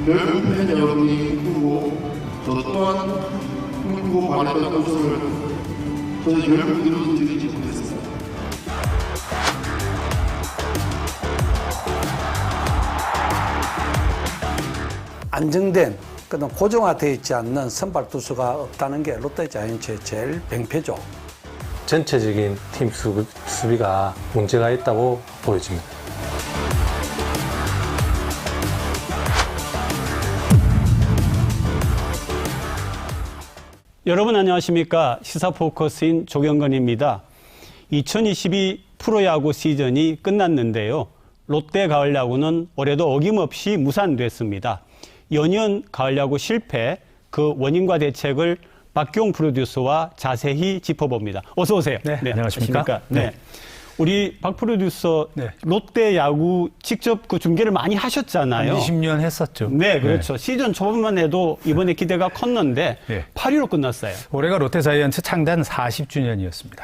늘 팬 여러분이 꿈꾸고 저 또한 꿈꾸고 바랬던 우승을 저는 결국 이루어드리지 못했습니다. 안정된 그다음 고정화되어 있지 않는 선발 투수가 없다는 게 롯데자이언츠의 제일 맹패죠. 전체적인 팀 수비가 문제가 있다고 보여집니다. 여러분 안녕하십니까? 시사포커스인 조경건입니다. 2022 프로야구 시즌이 끝났는데요. 롯데 가을야구는 올해도 어김없이 무산됐습니다. 연이은 가을야구 실패, 그 원인과 대책을 박기용 프로듀서와 자세히 짚어봅니다. 어서 오세요. 네, 안녕하십니까? 네. 우리 박 프로듀서, 네. 롯데 야구 직접 그 중계를 많이 하셨잖아요. 20년 했었죠. 네, 그렇죠. 시즌 초반만 해도 이번에 기대가 컸는데 네. 8위로 끝났어요. 올해가 롯데자이언츠 창단 40주년이었습니다.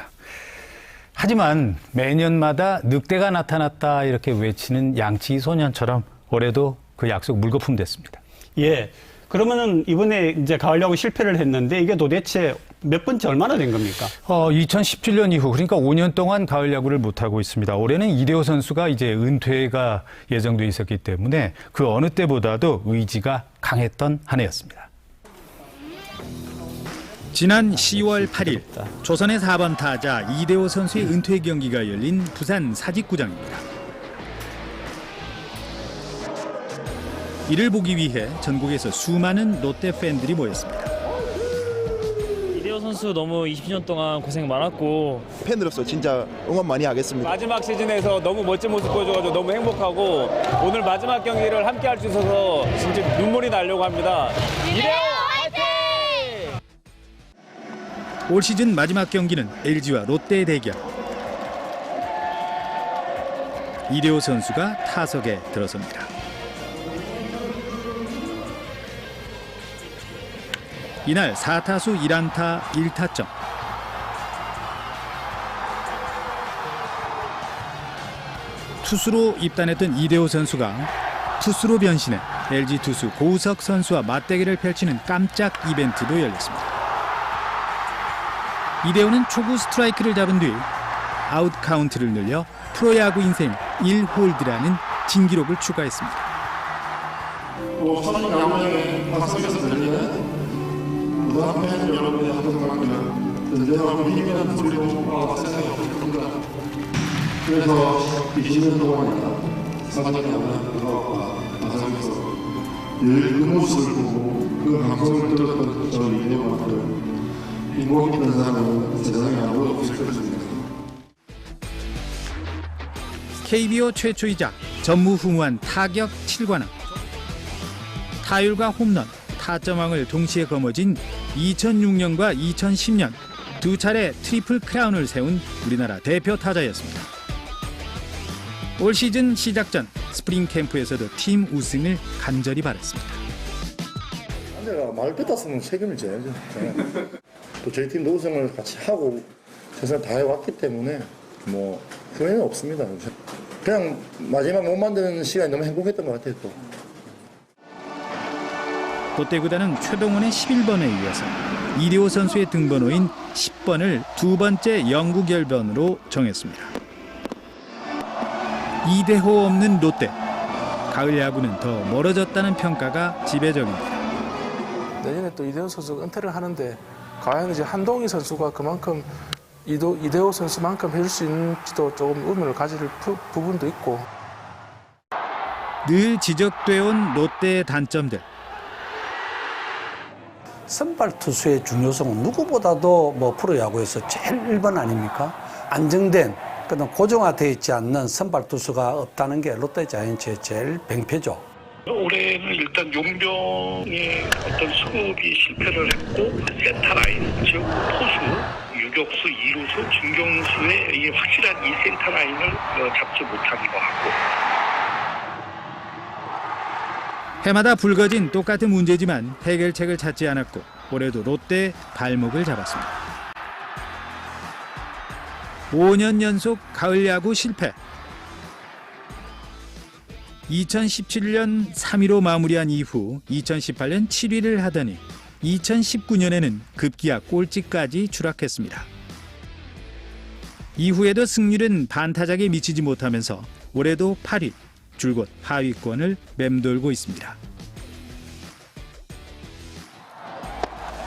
하지만 매년마다 늑대가 나타났다 이렇게 외치는 양치기 소년처럼 올해도 그 약속 물거품 됐습니다. 예. 그러면은 이번에 이제 가을야구 실패를 했는데 이게 도대체 몇 번째 얼마나 된 겁니까? 2017년 이후 그러니까 5년 동안 가을 야구를 못하고 있습니다. 올해는 이대호 선수가 이제 은퇴가 예정돼 있었기 때문에 그 어느 때보다도 의지가 강했던 한 해였습니다. 지난 10월 8일 조선의 4번 타자 이대호 선수의 은퇴 경기가 열린 부산 사직구장입니다. 이를 보기 위해 전국에서 수많은 롯데 팬들이 모였습니다. 이대호 선수 너무 20년 동안 고생 많았고 팬으로서 진짜 응원 많이 하겠습니다. 마지막 시즌에서 너무 멋진 모습 보여줘가지고 너무 행복하고 오늘 마지막 경기를 함께 할 수 있어서 진짜 눈물이 나려고 합니다. 이대호 화이팅! 올 시즌 마지막 경기는 LG와 롯데의 대결. 이대호 선수가 타석에 들어섭니다. 이날 4타수 1안타 1타점. 투수로 입단했던 이대호 선수가 투수로 변신해 LG 투수 고우석 선수와 맞대결을 펼치는 깜짝 이벤트도 열렸습니다. 이대호는 초구 스트라이크를 잡은 뒤 아웃 카운트를 늘려 프로야구 인생 1홀드라는 진기록을 추가했습니다. 사진 야구장에 박수에서 들리는 부산 팬 여러분의 함성만큼 든든하고 힘있는 소리로 생각이 없습니다. 그래서 20년 동안이나 사진 야구장 그것과 마상에서 늘 그 모습을 보고 그 방송을 들었던 저 이대호만큼 행복 있는 사람은 세상에 아무도 없을 것입니다. KBO 최초이자 전무후무한 타격 7관왕. 타율과 홈런, 타점왕을 동시에 거머쥔 2006년과 2010년 두 차례 트리플 크라운을 세운 우리나라 대표 타자였습니다. 올 시즌 시작 전 스프링 캠프에서도 팀 우승을 간절히 바랐습니다. 내가 말 뱉었으면 책임을 져야죠. 또 저희 팀도 우승을 같이 하고 최선을 다해왔기 때문에 뭐 후회는 없습니다. 그냥 마지막 못 만드는 시간이 너무 행복했던 것 같아요. 또. 롯데구단은 최동원의 11번에 이어서 이대호 선수의 등번호인 10번을 두 번째 영구 결번으로 정했습니다. 이대호 없는 롯데. 가을 야구는 더 멀어졌다는 평가가 지배적입니다. 내년에 또 이대호 선수가 은퇴를 하는데 과연 이제 한동희 선수가 그만큼 이대호 선수만큼 해줄 수 있는지도 조금 의문을 가질 부분도 있고. 늘 지적되어 온 롯데의 단점들. 선발 투수의 중요성은 누구보다도 뭐 프로야구에서 제일 1번 아닙니까? 안정된 그다음 고정화되어 있지 않는 선발 투수가 없다는 게 롯데자이언츠의 제일 맹패죠. 올해는 일단 용병의 어떤 수급이 실패를 했고 센터라인, 즉 포수, 유격수, 이루수, 중경수의 이 확실한 이 센터라인을 잡지 못한 것 같고. 해마다 불거진 똑같은 문제지만 해결책을 찾지 않았고 올해도 롯데의 발목을 잡았습니다. 5년 연속 가을 야구 실패. 2017년 3위로 마무리한 이후 2018년 7위를 하더니 2019년에는 급기야 꼴찌까지 추락했습니다. 이후에도 승률은 반타작에 미치지 못하면서 올해도 8위, 줄곧 하위권을 맴돌고 있습니다.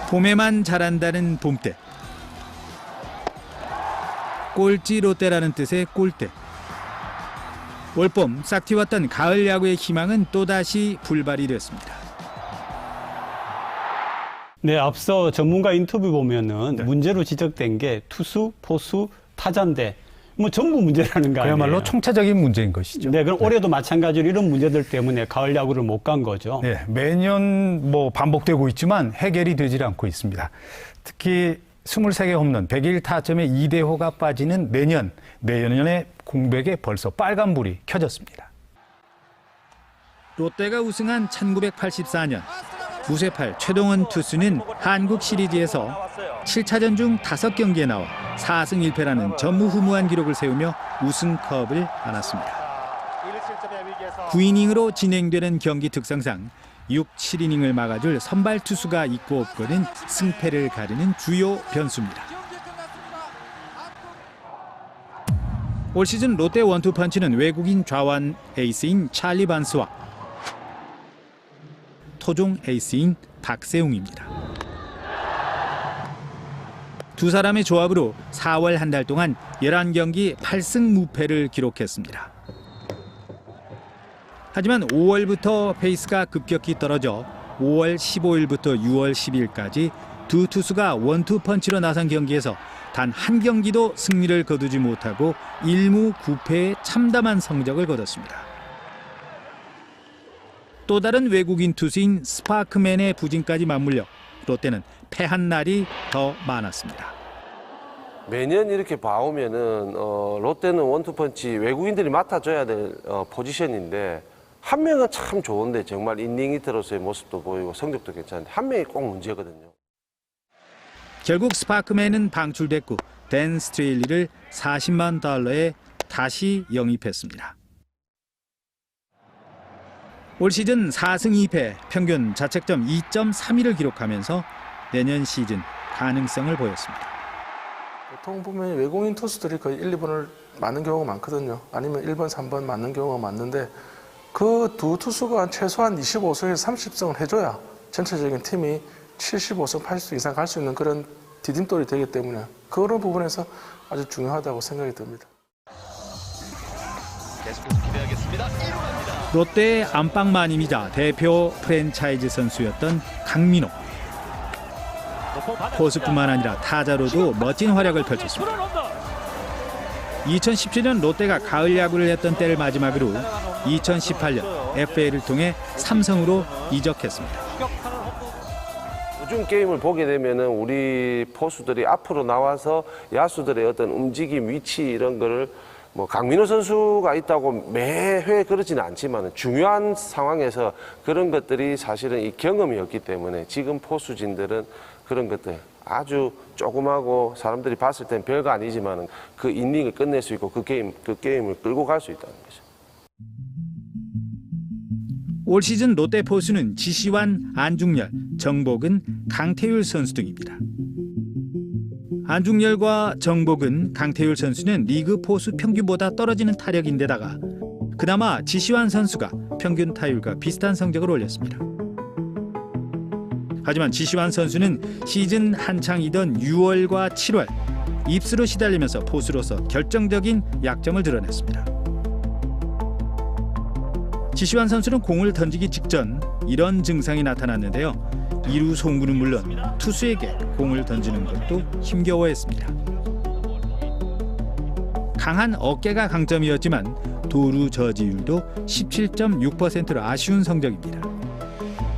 봄에만 잘한다는 봄때, 꼴찌 롯데라는 뜻의 꼴대. 올봄 싹 틔웠던 가을 야구의 희망은 또다시 불발이 됐습니다. 네, 앞서 전문가 인터뷰 보면은 문제로 지적된 게 투수, 포수, 타자인데 뭐 전부 문제라는 거 아니에요? 그야말로 총체적인 문제인 것이죠. 네, 그럼 올해도 마찬가지로 이런 문제들 때문에 가을 야구를 못 간 거죠. 네, 매년 뭐 반복되고 있지만 해결이 되질 않고 있습니다. 특히 23개 홈런, 101타점에 이대호가 빠지는 내년의 공백에 벌써 빨간불이 켜졌습니다. 롯데가 우승한 1984년 무쇠팔 최동원 투수는 한국 시리즈에서 7차전 중 5경기에 나와 4승 1패라는 전무후무한 기록을 세우며 우승컵을 안았습니다. 9이닝으로 진행되는 경기 특성상 6, 7이닝을 막아줄 선발 투수가 있고 없고는 승패를 가르는 주요 변수입니다. 올 시즌 롯데 원투펀치는 외국인 좌완 에이스인 찰리 반스와 토종 에이스인 박세웅입니다. 두 사람의 조합으로 4월 한 달 동안 11경기 8승 무패를 기록했습니다. 하지만 5월부터 페이스가 급격히 떨어져 5월 15일부터 6월 10일까지 두 투수가 원투펀치로 나선 경기에서 단 한 경기도 승리를 거두지 못하고 1무 9패의 참담한 성적을 거뒀습니다. 또 다른 외국인 투수인 스파크맨의 부진까지 맞물려 롯데는 패한 날이 더 많았습니다. 매년 이렇게 봐오면은 롯데는 원투펀치 외국인들이 맡아줘야 될 포지션인데 한 명은 참 좋은데 정말 인닝히터로서의 모습도 보이고 성적도 괜찮은데 한 명이 꼭 문제거든요. 결국 스파크맨은 방출됐고 댄 스트레일리를 $40만 다시 영입했습니다. 올 시즌 4승 2패, 평균 자책점 2.32를 기록하면서 내년 시즌 가능성을 보였습니다. 보통 보면 외국인 투수들이 거의 1, 2번을 맞는 경우가 많거든요. 아니면 1번, 3번 맞는 경우가 많는데 그 두 투수가 최소한 25승에서 30승을 해줘야 전체적인 팀이 75승, 80승 이상 갈 수 있는 그런 디딤돌이 되기 때문에 그런 부분에서 아주 중요하다고 생각이 듭니다. 롯데의 안방마님이자 대표 프랜차이즈 선수였던 강민호. 포수뿐만 아니라 타자로도 멋진 활약을 펼쳤습니다. 2017년 롯데가 가을 야구를 했던 때를 마지막으로 2018년 FA를 통해 삼성으로 이적했습니다. 요즘 게임을 보게 되면은 우리 포수들이 앞으로 나와서 야수들의 어떤 움직임, 위치 이런 거를 뭐 강민호 선수가 있다고 매회 그러지는 않지만 중요한 상황에서 그런 것들이 사실은 이 경험이었기 때문에 지금 포수진들은 그런 것들 아주 조그마고 사람들이 봤을 땐 별거 아니지만 그 이닝을 끝낼 수 있고 그 게임을 끌고 갈 수 있다는 거죠. 올 시즌 롯데 포수는 지시환, 안중열, 정복은, 강태율 선수 등입니다. 안중열과 정복은, 강태율 선수는 리그 포수 평균보다 떨어지는 타력인데다가 그나마 지시환 선수가 평균 타율과 비슷한 성적을 올렸습니다. 하지만 지시환 선수는 시즌 한창이던 6월과 7월 입수로 시달리면서 포수로서 결정적인 약점을 드러냈습니다. 지시환 선수는 공을 던지기 직전 이런 증상이 나타났는데요. 2루 송구는 물론 투수에게 공을 던지는 것도 힘겨워했습니다. 강한 어깨가 강점이었지만 도루 저지율도 17.6%로 아쉬운 성적입니다.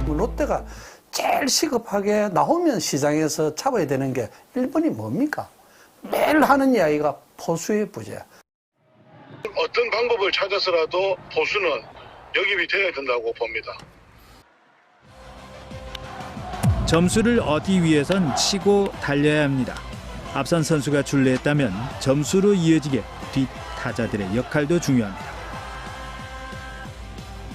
롯데가 제일 시급하게 나오면 시장에서 잡아야 되는 게 1번이 뭡니까? 매일 하는 이야기가 포수의 부재. 어떤 방법을 찾아서라도 포수는 영입이 돼야 된다고 봅니다. 점수를 얻기 위해선 치고 달려야 합니다. 앞선 선수가 출루했다면 점수로 이어지게 뒷 타자들의 역할도 중요합니다.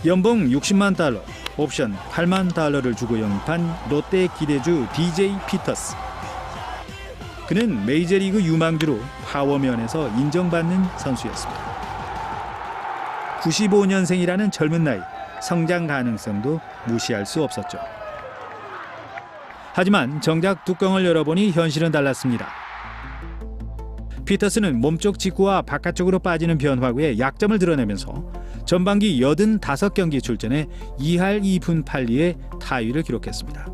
연봉 60만 달러, 옵션 8만 달러를 주고 영입한 롯데 기대주 DJ 피터스. 그는 메이저리그 유망주로 파워면에서 인정받는 선수였습니다. 95년생이라는 젊은 나이, 성장 가능성도 무시할 수 없었죠. 하지만 정작 뚜껑을 열어보니 현실은 달랐습니다. 피터스는 몸쪽 직구와 바깥쪽으로 빠지는 변화구에 약점을 드러내면서 전반기 85경기 출전에 2할 2분 8리의 타율을 기록했습니다.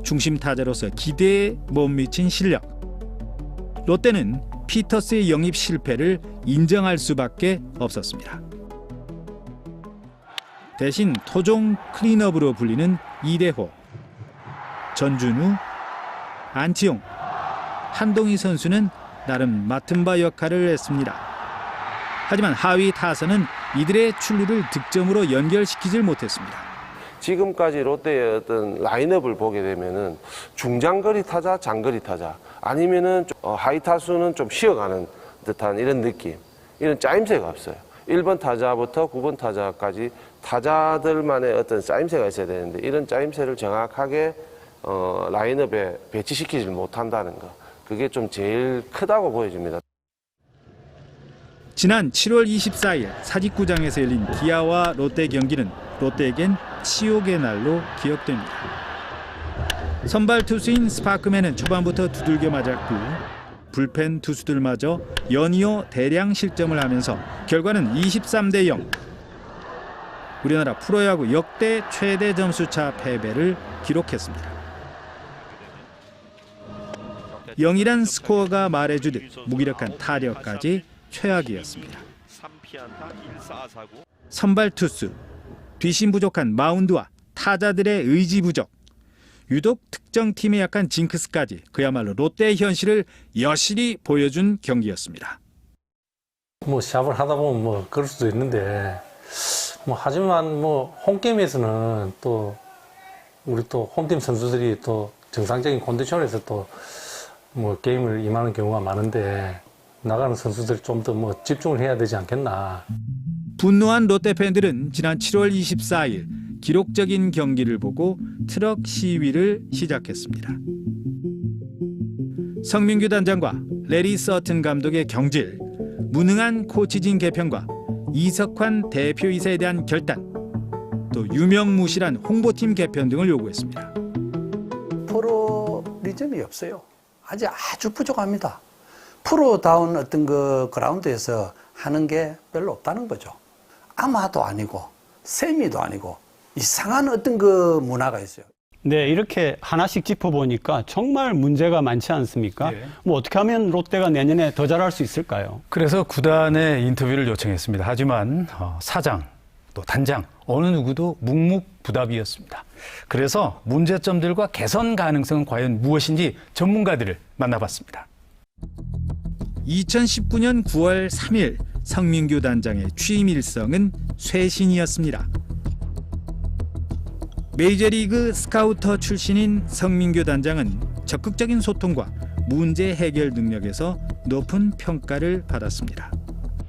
중심 타자로서 기대에 못 미친 실력. 롯데는 피터스의 영입 실패를 인정할 수밖에 없었습니다. 대신 토종 클린업으로 불리는 이대호, 전준우, 안치홍, 한동희 선수는 나름 맡은 바 역할을 했습니다. 하지만 하위 타선은 이들의 출루를 득점으로 연결시키질 못했습니다. 지금까지 롯데의 어떤 라인업을 보게 되면은 중장거리 타자, 장거리 타자, 아니면은 하이 타수는 좀 쉬어가는 듯한 이런 느낌, 이런 짜임새가 없어요. 1번 타자부터 9번 타자까지 타자들만의 어떤 짜임새가 있어야 되는데 이런 짜임새를 정확하게 라인업에 배치시키지 못한다는 거, 그게 좀 제일 크다고 보여집니다. 지난 7월 24일 사직구장에서 열린 기아와 롯데 경기는 롯데에겐 치욕의 날로 기억됩니다. 선발 투수인 스파크맨은 초반부터 두들겨 맞았고 불펜 투수들마저 연이어 대량 실점을 하면서 결과는 23대 0. 우리나라 프로야구 역대 최대 점수차 패배를 기록했습니다. 0이란 스코어가 말해주듯 무기력한 타력까지 최악이었습니다. 선발 투수, 뒷심 부족한 마운드와 타자들의 의지 부족, 유독 특정 팀의 약한 징크스까지 그야말로 롯데의 현실을 여실히 보여준 경기였습니다. 뭐 시합을 하다 보면 뭐 그럴 수도 있는데 뭐 하지만 뭐 홈게임에서는 또 우리 또 홈팀 선수들이 또 정상적인 컨디션에서 또 뭐 게임을 임하는 경우가 많은데 나가는 선수들이 좀 더 뭐 집중을 해야 되지 않겠나. 분노한 롯데 팬들은 지난 7월 24일 기록적인 경기를 보고 트럭 시위를 시작했습니다. 성민규 단장과 레리 서튼 감독의 경질, 무능한 코치진 개편과 이석환 대표이사에 대한 결단, 또 유명무실한 홍보팀 개편 등을 요구했습니다. 프로리즘이 없어요. 아주 부족합니다. 프로다운 어떤 그 그라운드에서 하는 게 별로 없다는 거죠. 아마도 아니고 세미도 아니고 이상한 어떤 그 문화가 있어요. 네, 이렇게 하나씩 짚어보니까 정말 문제가 많지 않습니까? 네. 뭐 어떻게 하면 롯데가 내년에 더 잘할 수 있을까요? 그래서 구단에 인터뷰를 요청했습니다. 하지만 사장, 또 단장, 어느 누구도 묵묵부답이었습니다. 그래서 문제점들과 개선 가능성은 과연 무엇인지 전문가들을 만나봤습니다. 2019년 9월 3일 성민규 단장의 취임 일성은 쇄신이었습니다. 메이저리그 스카우터 출신인 성민규 단장은 적극적인 소통과 문제 해결 능력에서 높은 평가를 받았습니다.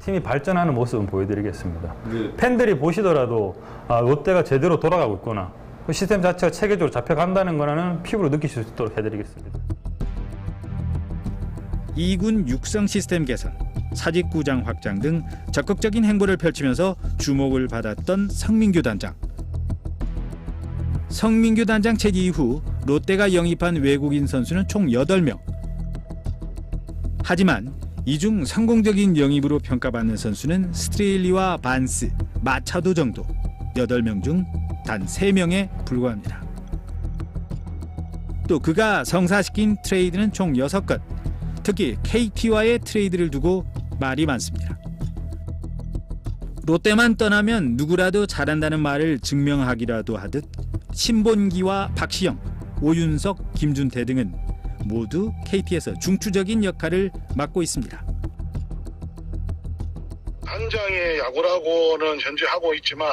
팀이 발전하는 모습은 보여드리겠습니다. 팬들이 보시더라도 롯데가 제대로 돌아가고 있구나, 그 시스템 자체가 체계적으로 잡혀간다는 거는 피부로 느끼실 수 있도록 해드리겠습니다. 2군 육성 시스템 개선, 사직구장 확장 등 적극적인 행보를 펼치면서 주목을 받았던 성민규 단장. 성민규 단장 체제 이후 롯데가 영입한 외국인 선수는 총 8명. 하지만 이 중 성공적인 영입으로 평가받는 선수는 스트레일리와 반스, 마차도 정도 8명 중 단 3명에 불과합니다. 또 그가 성사시킨 트레이드는 총 6건, 특히 KT와의 트레이드를 두고 말이 많습니다. 롯데만 떠나면 누구라도 잘한다는 말을 증명하기라도 하듯 신본기와 박시영, 오윤석, 김준태 등은 모두 KT에서 중추적인 역할을 맡고 있습니다. 단장의 야구라고는 현재 하고 있지만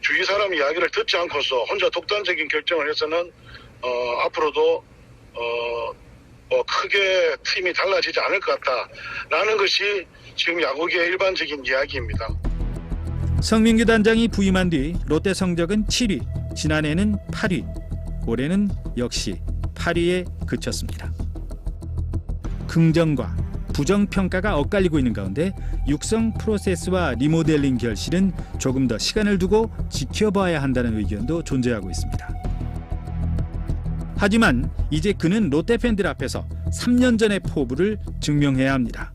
주위 사람 이야기를 듣지 않고서 혼자 독단적인 결정을 해서는 앞으로도 크게 팀이 달라지지 않을 것 같다라는 것이 지금 야구계의 일반적인 이야기입니다. 성민규 단장이 부임한 뒤 롯데 성적은 7위, 지난해는 8위, 올해는 역시 8위에 그쳤습니다. 긍정과 부정평가가 엇갈리고 있는 가운데 육성 프로세스와 리모델링 결실은 조금 더 시간을 두고 지켜봐야 한다는 의견도 존재하고 있습니다. 하지만 이제 그는 롯데 팬들 앞에서 3년 전의 포부를 증명해야 합니다.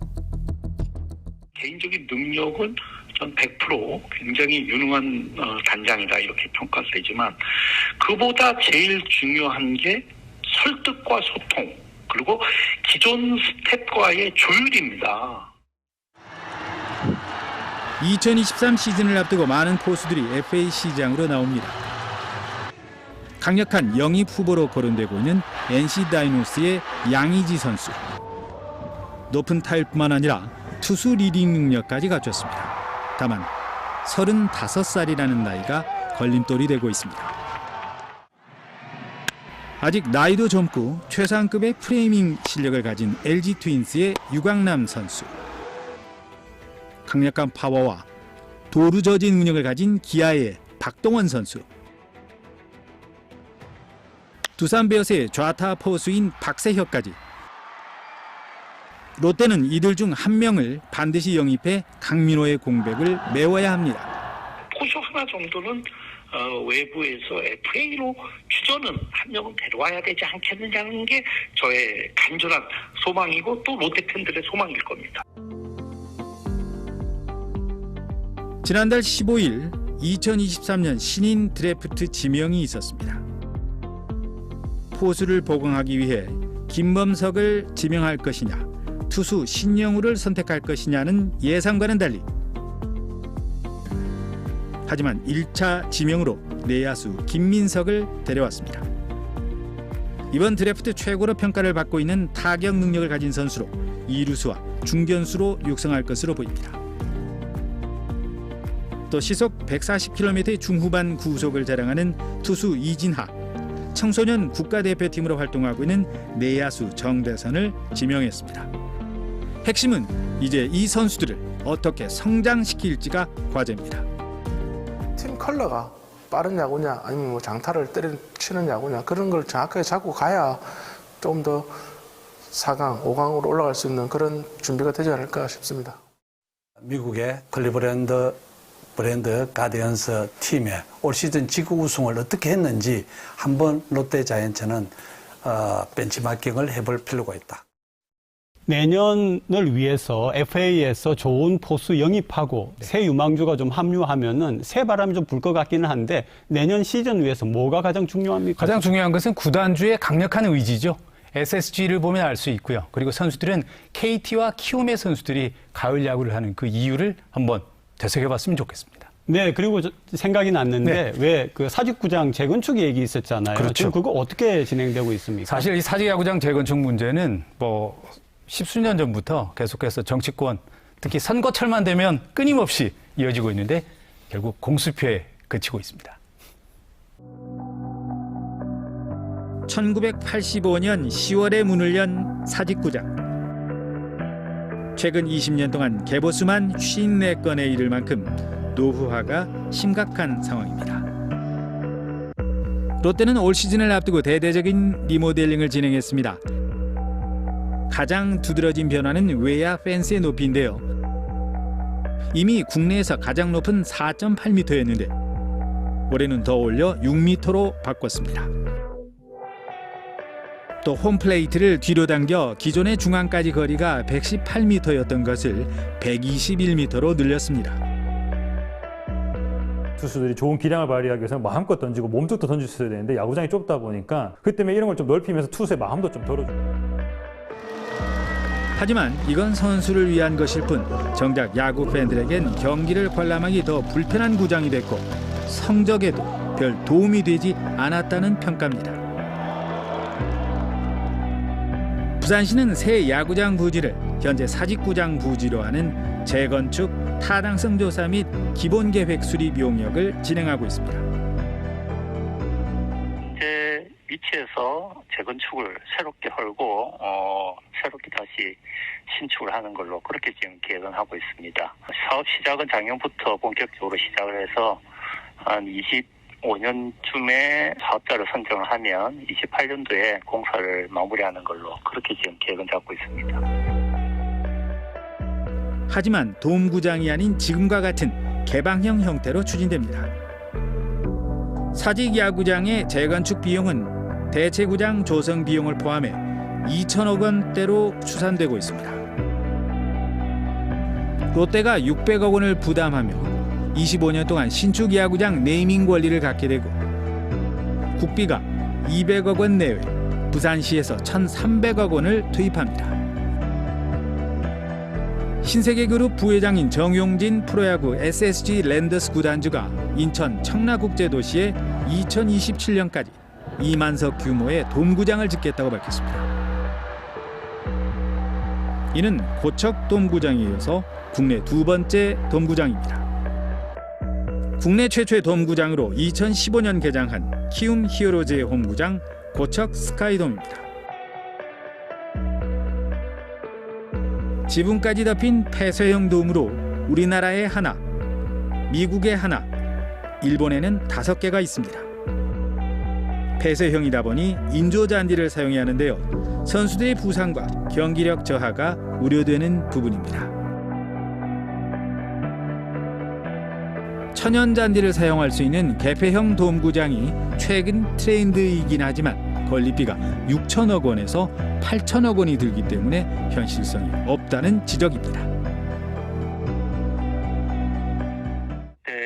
개인적인 능력은 전 100% 굉장히 유능한 단장이다 이렇게 평가를 되지만 그보다 제일 중요한 게 설득과 소통 그리고 기존 스텝과의 조율입니다. 2023 시즌을 앞두고 많은 포수들이 FA 시장으로 나옵니다. 강력한 영입 후보로 거론되고 있는 NC 다이노스의 양의지 선수. 높은 타율뿐만 아니라 투수 리딩 능력까지 갖췄습니다. 다만 35살이라는 나이가 걸림돌이 되고 있습니다. 아직 나이도 젊고 최상급의 프레이밍 실력을 가진 LG 트윈스의 유강남 선수. 강력한 파워와 도루저지 능력을 가진 기아의 박동원 선수. 두산 베어스의 좌타 포수인 박세혁까지. 롯데는 이들 중 한 명을 반드시 영입해 강민호의 공백을 메워야 합니다. 포수 하나 정도는 외부에서 FA로 주전은 한 명은 데려와야 되지 않겠느냐는 게 저의 간절한 소망이고 또 롯데 팬들의 소망일 겁니다. 지난달 15일 2023년 신인 드래프트 지명이 있었습니다. 포수를 보강하기 위해 김범석을 지명할 것이냐, 투수 신영우를 선택할 것이냐는 예상과는 달리 하지만 1차 지명으로 내야수 김민석을 데려왔습니다. 이번 드래프트 최고로 평가를 받고 있는 타격 능력을 가진 선수로 이루수와 중견수로 육성할 것으로 보입니다. 또 시속 140km의 중후반 구속을 자랑하는 투수 이진하, 청소년 국가대표팀으로 활동하고 있는 내야수 정대선을 지명했습니다. 핵심은 이제 이 선수들을 어떻게 성장시킬지가 과제입니다. 팀 컬러가 빠른 야구냐 아니면 뭐 장타를 때려치는 야구냐 그런 걸 정확하게 잡고 가야 좀 더 4강, 5강으로 올라갈 수 있는 그런 준비가 되지 않을까 싶습니다. 미국의 클리브랜드 브랜드 가디언스 팀의 올 시즌 지구 우승을 어떻게 했는지 한번 롯데 자이언츠는 벤치마킹을 해볼 필요가 있다. 내년을 위해서 FA에서 좋은 포수 영입하고 새 유망주가 좀 합류하면은 새 바람이 좀 불 것 같기는 한데 내년 시즌 위해서 뭐가 가장 중요합니까? 가장 중요한 것은 구단주의 강력한 의지죠. SSG를 보면 알 수 있고요. 그리고 선수들은 KT와 키움의 선수들이 가을 야구를 하는 그 이유를 한번 되새겨봤으면 좋겠습니다. 네, 그리고 생각이 났는데 왜 그 사직구장 재건축 얘기 있었잖아요. 그렇죠. 지금 그거 어떻게 진행되고 있습니까? 사실 이 사직야구장 재건축 문제는 뭐 십수년 전부터 계속해서 정치권, 특히 선거철만 되면 끊임없이 이어지고 있는데 결국 공수표에 그치고 있습니다. 1985년 10월에 문을 연 사직구장. 최근 20년 동안 개보수만 54건에 이를 만큼 노후화가 심각한 상황입니다. 롯데는 올 시즌을 앞두고 대대적인 리모델링을 진행했습니다. 가장 두드러진 변화는 외야 펜스의 높이인데요. 이미 국내에서 가장 높은 4.8m였는데 올해는 더 올려 6m로 바꿨습니다. 또 홈플레이트를 뒤로 당겨 기존의 중앙까지 거리가 118m였던 것을 121m로 늘렸습니다. 투수들이 좋은 기량을 발휘하기 위해서 마음껏 던지고 몸쪽도 던질 수 있어야 되는데 야구장이 좁다 보니까 그 때문에 이런 걸 좀 넓히면서 투수의 마음도 좀 덜어주고. 하지만 이건 선수를 위한 것일 뿐 정작 야구 팬들에겐 경기를 관람하기 더 불편한 구장이 됐고 성적에도 별 도움이 되지 않았다는 평가입니다. 부산시는 새 야구장 부지를 현재 사직구장 부지로 하는 재건축, 타당성 조사 및 기본계획 수립 용역을 진행하고 있습니다. 위치에서 재건축을 새롭게 헐고 새롭게 다시 신축을 하는 걸로 그렇게 지금 계획은 하고 있습니다. 사업 시작은 작년부터 본격적으로 시작을 해서 한 25년쯤에 사업자를 선정을 하면 28년도에 공사를 마무리하는 걸로 그렇게 지금 계획은 잡고 있습니다. 하지만 돔구장이 아닌 지금과 같은 개방형 형태로 추진됩니다. 사직 야구장의 재건축 비용은 대체구장 조성 비용을 포함해 2천억 원대로 추산되고 있습니다. 롯데가 600억 원을 부담하며 25년 동안 신축 야구장 네이밍 권리를 갖게 되고 국비가 200억 원 내외, 부산시에서 1,300억 원을 투입합니다. 신세계그룹 부회장인 정용진 프로야구 SSG 랜더스 구단주가 인천 청라국제도시에 2027년까지 2만석 규모의 돔구장을 짓겠다고 밝혔습니다. 이는 고척 돔구장에 이어서 국내 두 번째 돔구장입니다. 국내 최초의 돔구장으로 2015년 개장한 키움 히어로즈의 홈구장 고척 스카이돔입니다. 지붕까지 덮인 폐쇄형 돔으로 우리나라에 하나, 미국에 하나, 일본에는 5개가 있습니다. 폐쇄형이다 보니 인조잔디를 사용해야 하는데요. 선수들의 부상과 경기력 저하가 우려되는 부분입니다. 천연잔디를 사용할 수 있는 개폐형 돔구장이 최근 트렌드이긴 하지만 건립비가 6천억 원에서 8천억 원이 들기 때문에 현실성이 없다는 지적입니다.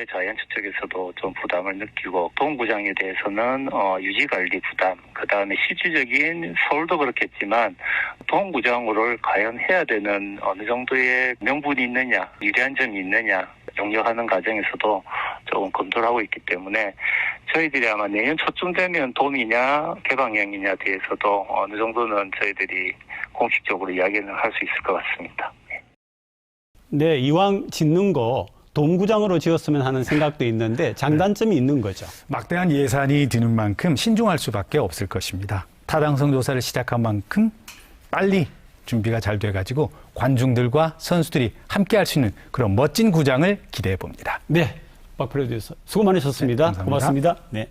자이언츠 쪽에서도 좀 부담을 느끼고 돔구장에 대해서는 유지관리 부담, 그다음에 실질적인 서울도 그렇겠지만 돔구장을 과연 해야 되는 어느 정도의 명분이 있느냐, 유리한 점이 있느냐 용역하는 과정에서도 조금 검토를 하고 있기 때문에 저희들이 아마 내년 초쯤 되면 돔이냐 개방형이냐 대해서도 어느 정도는 저희들이 공식적으로 이야기를 할 수 있을 것 같습니다. 네, 이왕 짓는 거 돔구장으로 지었으면 하는 생각도 있는데 장단점이 있는 거죠. 막대한 예산이 드는 만큼 신중할 수밖에 없을 것입니다. 타당성 조사를 시작한 만큼 빨리 준비가 잘 돼가지고 관중들과 선수들이 함께할 수 있는 그런 멋진 구장을 기대해 봅니다. 네, 박 프로듀서 수고 많으셨습니다. 네, 고맙습니다. 네.